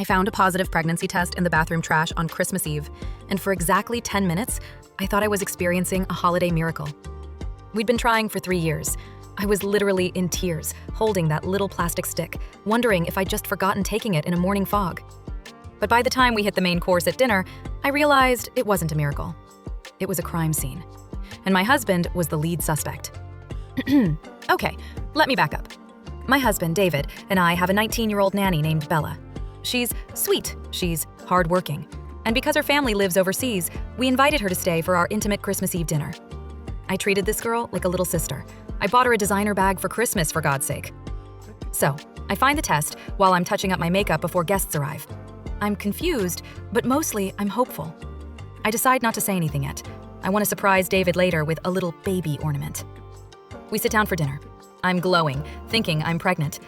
I found a positive pregnancy test in the bathroom trash on Christmas Eve, and for exactly 10 minutes, I thought I was experiencing a holiday miracle. We'd been trying for 3 years. I was literally in tears, holding that little plastic stick, wondering if I'd just forgotten taking it in a morning fog. But by the time we hit the main course at dinner, I realized it wasn't a miracle. It was a crime scene. And my husband was the lead suspect. Okay, let me back up. My husband, David, and I have a 19-year-old nanny named Bella. She's sweet, she's hardworking, and because her family lives overseas, we invited her to stay for our intimate Christmas Eve dinner. I treated this girl like a little sister. I bought her a designer bag for Christmas, for God's sake. So, I find the test while I'm touching up my makeup before guests arrive. I'm confused, but mostly I'm hopeful. I decide not to say anything yet. I want to surprise David later with a little baby ornament. We sit down for dinner. I'm glowing, thinking I'm pregnant.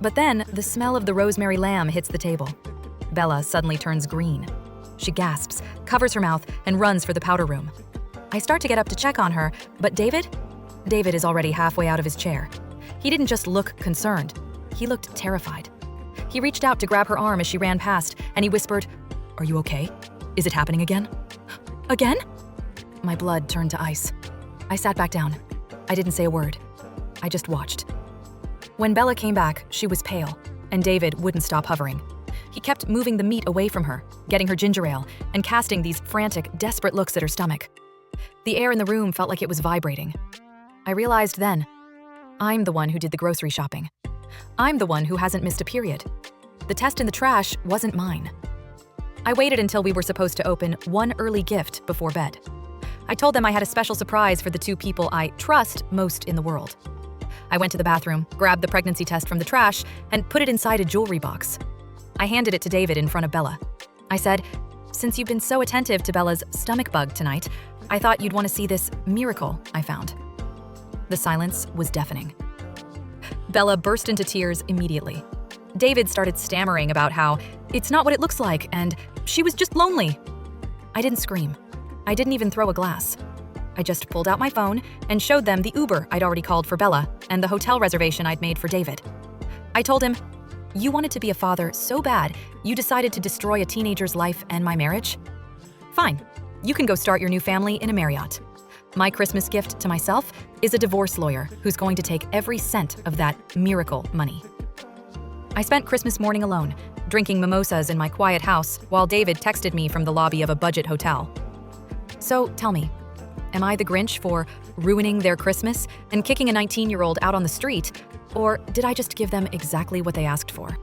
But then, the smell of the rosemary lamb hits the table. Bella suddenly turns green. She gasps, covers her mouth, and runs for the powder room. I start to get up to check on her, but David is already halfway out of his chair. He didn't just look concerned. He looked terrified. He reached out to grab her arm as she ran past, and he whispered, "Are you okay? Is it happening again?" "Again?" My blood turned to ice. I sat back down. I didn't say a word. I just watched. When Bella came back, she was pale, and David wouldn't stop hovering. He kept moving the meat away from her, getting her ginger ale, and casting these frantic, desperate looks at her stomach. The air in the room felt like it was vibrating. I realized then, I'm the one who did the grocery shopping. I'm the one who hasn't missed a period. The test in the trash wasn't mine. I waited until we were supposed to open one early gift before bed. I told them I had a special surprise for the 2 people I trust most in the world. I went to the bathroom, grabbed the pregnancy test from the trash, and put it inside a jewelry box. I handed it to David in front of Bella. I said, "Since you've been so attentive to Bella's stomach bug tonight, I thought you'd want to see this miracle I found." The silence was deafening. Bella burst into tears immediately. David started stammering about how it's not what it looks like and she was just lonely. I didn't scream. I didn't even throw a glass. I just pulled out my phone and showed them the Uber I'd already called for Bella and the hotel reservation I'd made for David. I told him, "You wanted to be a father so bad, you decided to destroy a teenager's life and my marriage? Fine, you can go start your new family in a Marriott. My Christmas gift to myself is a divorce lawyer who's going to take every cent of that miracle money." I spent Christmas morning alone, drinking mimosas in my quiet house while David texted me from the lobby of a budget hotel. So tell me, am I the Grinch for ruining their Christmas and kicking a 19-year-old out on the street, or did I just give them exactly what they asked for?